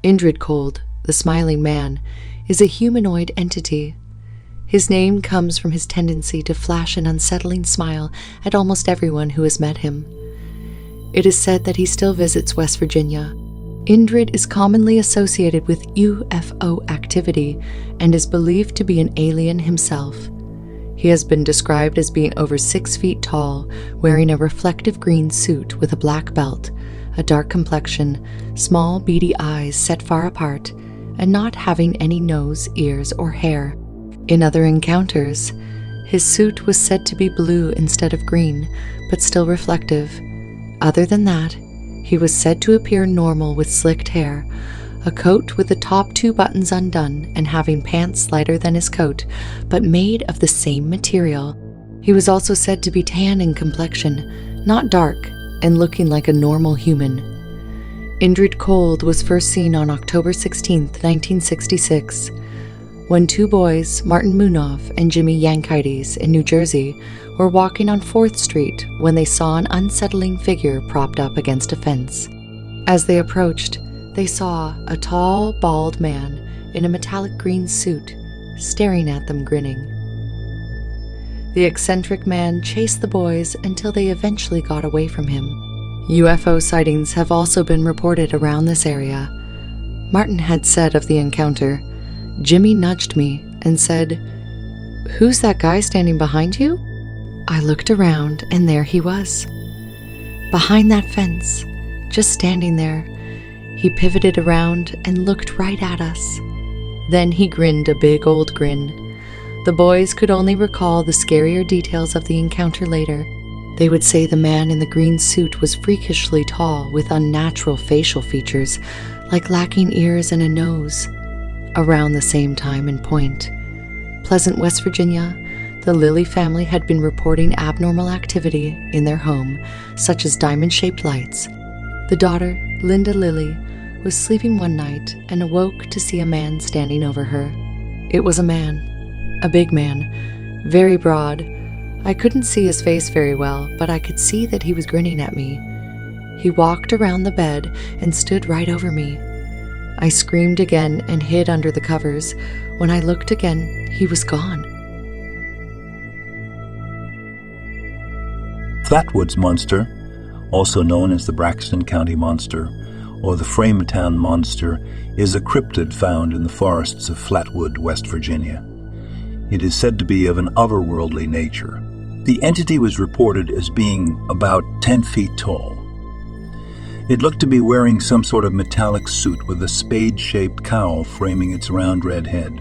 Indrid Cold, the smiling man, is a humanoid entity. His name comes from his tendency to flash an unsettling smile at almost everyone who has met him. It is said that he still visits West Virginia. Indrid is commonly associated with UFO activity and is believed to be an alien himself. He has been described as being over 6 feet tall, wearing a reflective green suit with a black belt, a dark complexion, small beady eyes set far apart, and not having any nose, ears, or hair. In other encounters, his suit was said to be blue instead of green, but still reflective. Other than that, he was said to appear normal with slicked hair, a coat with the top 2 buttons undone and having pants lighter than his coat, but made of the same material. He was also said to be tan in complexion, not dark, and looking like a normal human. Indrid Cold was first seen on October 16, 1966, when 2 boys, Martin Munov and Jimmy Yankides in New Jersey, were walking on 4th Street when they saw an unsettling figure propped up against a fence. As they approached, they saw a tall, bald man in a metallic green suit, staring at them grinning. The eccentric man chased the boys until they eventually got away from him. UFO sightings have also been reported around this area. Martin had said of the encounter, "Jimmy nudged me and said, 'Who's that guy standing behind you?' I looked around and there he was. Behind that fence, just standing there. He pivoted around and looked right at us. Then he grinned a big old grin. The boys could only recall the scarier details of the encounter later. They would say the man in the green suit was freakishly tall with unnatural facial features, like lacking ears and a nose. Around the same time and point, Pleasant, West Virginia, the Lilly family had been reporting abnormal activity in their home, such as diamond-shaped lights. The daughter, Linda Lilly, was sleeping one night and awoke to see a man standing over her. It was a man, a big man, very broad. I couldn't see his face very well, but I could see that he was grinning at me. He walked around the bed and stood right over me. I screamed again and hid under the covers. When I looked again, he was gone. Flatwoods Monster, also known as the Braxton County Monster or the Fairmont Monster, is a cryptid found in the forests of Flatwood, West Virginia. It is said to be of an otherworldly nature. The entity was reported as being about 10 feet tall. It looked to be wearing some sort of metallic suit with a spade-shaped cowl framing its round red head.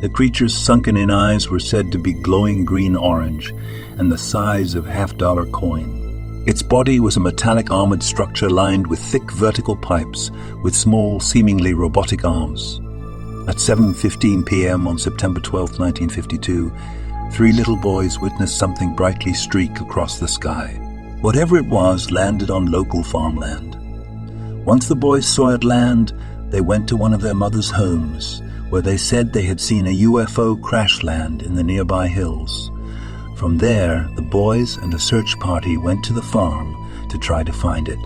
The creature's sunken-in eyes were said to be glowing green-orange and the size of half-dollar coin. Its body was a metallic armored structure lined with thick vertical pipes with small, seemingly robotic arms. At 7:15 p.m. on September 12, 1952, 3 little boys witnessed something brightly streak across the sky. Whatever it was landed on local farmland. Once the boys saw it land, they went to one of their mother's homes, where they said they had seen a UFO crash land in the nearby hills. From there, the boys and a search party went to the farm to try to find it.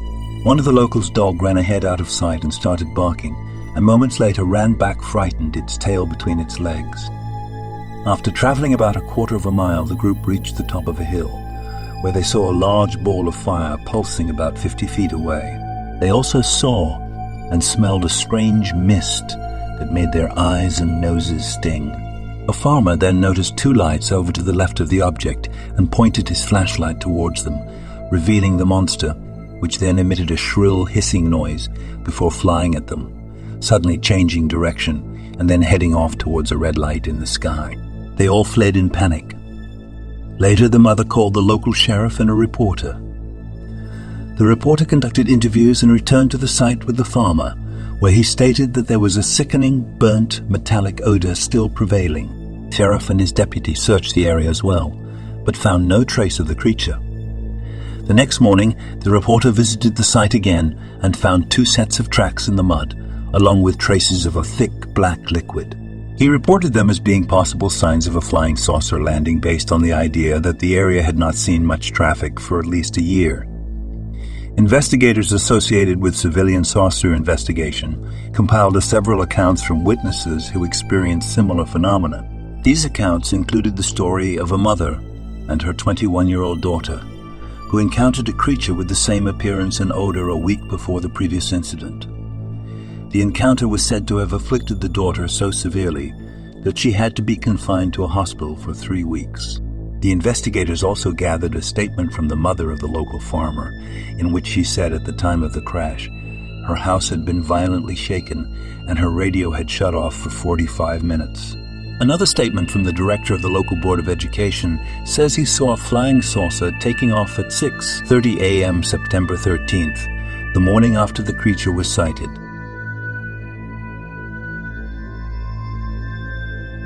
One of the locals' dog ran ahead out of sight and started barking, and moments later ran back frightened, its tail between its legs. After traveling about a quarter of a mile, the group reached the top of a hill, where they saw a large ball of fire pulsing about 50 feet away. They also saw and smelled a strange mist that made their eyes and noses sting. A farmer then noticed 2 lights over to the left of the object and pointed his flashlight towards them, revealing the monster, which then emitted a shrill hissing noise before flying at them, suddenly changing direction and then heading off towards a red light in the sky. They all fled in panic. Later, the mother called the local sheriff and a reporter. The reporter conducted interviews and returned to the site with the farmer, where he stated that there was a sickening, burnt, metallic odor still prevailing. The sheriff and his deputy searched the area as well, but found no trace of the creature. The next morning, the reporter visited the site again and found 2 sets of tracks in the mud, along with traces of a thick black liquid. He reported them as being possible signs of a flying saucer landing based on the idea that the area had not seen much traffic for at least a year. Investigators associated with civilian saucer investigation compiled several accounts from witnesses who experienced similar phenomena. These accounts included the story of a mother and her 21-year-old daughter, who encountered a creature with the same appearance and odor a week before the previous incident. The encounter was said to have afflicted the daughter so severely that she had to be confined to a hospital for 3 weeks. The investigators also gathered a statement from the mother of the local farmer, in which she said at the time of the crash, her house had been violently shaken and her radio had shut off for 45 minutes. Another statement from the director of the local Board of Education says he saw a flying saucer taking off at 6:30 a.m. September 13th, the morning after the creature was sighted.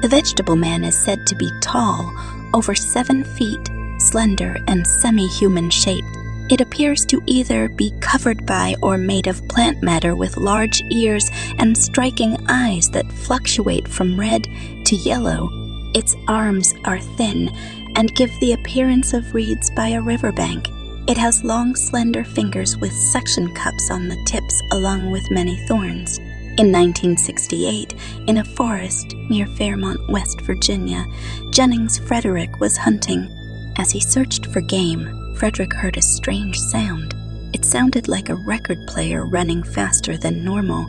The vegetable man is said to be tall, over 7 feet, slender, and semi-human shaped. It appears to either be covered by or made of plant matter with large ears and striking eyes that fluctuate from red to yellow. Its arms are thin and give the appearance of reeds by a riverbank. It has long, slender fingers with suction cups on the tips along with many thorns. In 1968, in a forest near Fairmont, West Virginia, Jennings Frederick was hunting. As he searched for game, Frederick heard a strange sound. It sounded like a record player running faster than normal,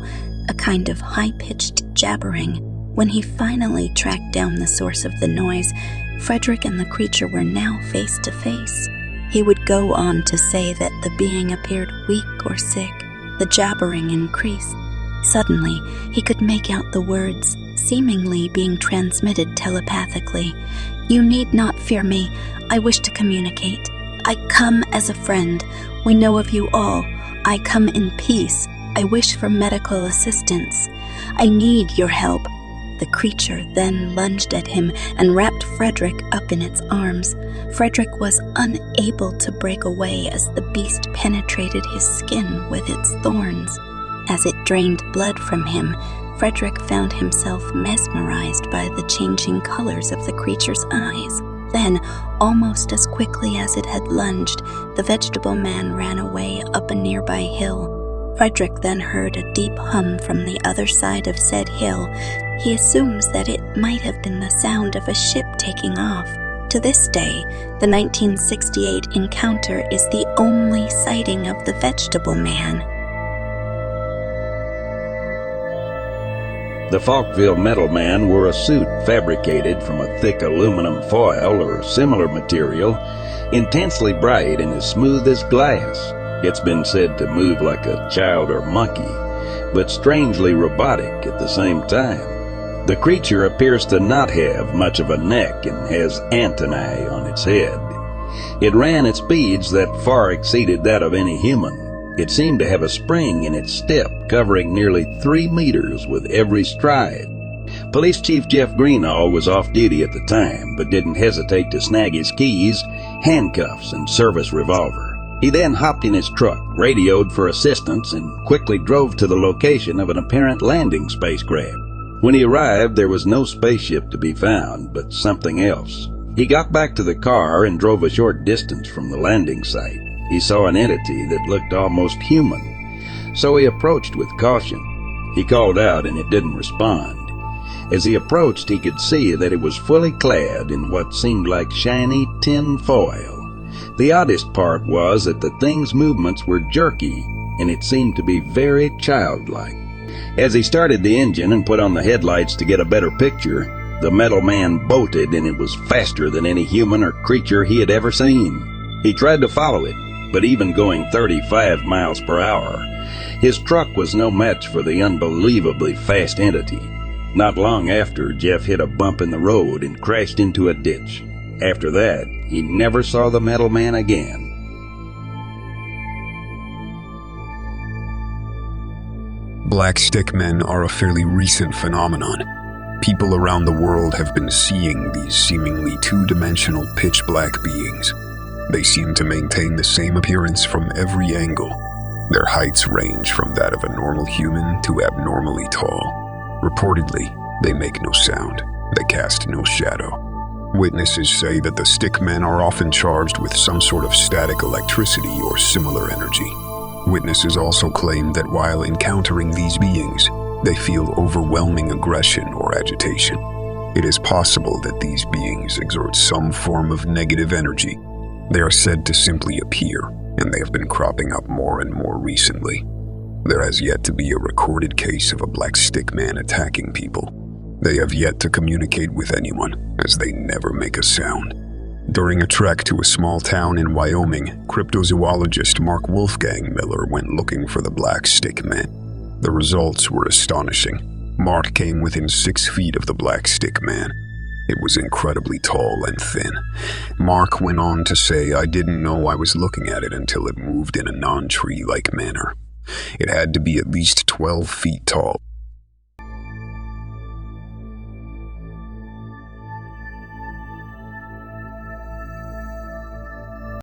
a kind of high-pitched jabbering. When he finally tracked down the source of the noise, Frederick and the creature were now face to face. He would go on to say that the being appeared weak or sick. The jabbering increased. Suddenly, he could make out the words, seemingly being transmitted telepathically. "You need not fear me. I wish to communicate. I come as a friend. We know of you all. I come in peace. I wish for medical assistance. I need your help." The creature then lunged at him and wrapped Frederick up in its arms. Frederick was unable to break away as the beast penetrated his skin with its thorns. As it drained blood from him, Frederick found himself mesmerized by the changing colors of the creature's eyes. Then, almost as quickly as it had lunged, the vegetable man ran away up a nearby hill. Frederick then heard a deep hum from the other side of said hill. He assumes that it might have been the sound of a ship taking off. To this day, the 1968 encounter is the only sighting of the vegetable man. The Falkville Metal Man wore a suit fabricated from a thick aluminum foil or similar material, intensely bright and as smooth as glass. It's been said to move like a child or monkey, but strangely robotic at the same time. The creature appears to not have much of a neck and has antennae on its head. It ran at speeds that far exceeded that of any human. It seemed to have a spring in its step, covering nearly 3 meters with every stride. Police Chief Jeff Greenall was off duty at the time, but didn't hesitate to snag his keys, handcuffs, and service revolver. He then hopped in his truck, radioed for assistance, and quickly drove to the location of an apparent landing spacecraft. When he arrived, there was no spaceship to be found, but something else. He got back to the car and drove a short distance from the landing site. He saw an entity that looked almost human, so he approached with caution. He called out and it didn't respond. As he approached, he could see that it was fully clad in what seemed like shiny tin foil. The oddest part was that the thing's movements were jerky, and it seemed to be very childlike. As he started the engine and put on the headlights to get a better picture, the metal man bolted, and it was faster than any human or creature he had ever seen. He tried to follow it, but even going 35 miles per hour, his truck was no match for the unbelievably fast entity. Not long after, Jeff hit a bump in the road and crashed into a ditch. After that, he never saw the metal man again. Black stick men are a fairly recent phenomenon. People around the world have been seeing these seemingly two-dimensional pitch-black beings. They seem to maintain the same appearance from every angle. Their heights range from that of a normal human to abnormally tall. Reportedly, they make no sound. They cast no shadow. Witnesses say that the stick men are often charged with some sort of static electricity or similar energy. Witnesses also claim that while encountering these beings, they feel overwhelming aggression or agitation. It is possible that these beings exert some form of negative energy. They are said to simply appear, and they have been cropping up more and more recently. There has yet to be a recorded case of a black stick man attacking people. They have yet to communicate with anyone, as they never make a sound. During a trek to a small town in Wyoming, cryptozoologist Mark Wolfgang Miller went looking for the black stick man. The results were astonishing. Mark came within 6 feet of the black stick man. It was incredibly tall and thin. Mark went on to say, "I didn't know I was looking at it until it moved in a non-tree-like manner. It had to be at least 12 feet tall,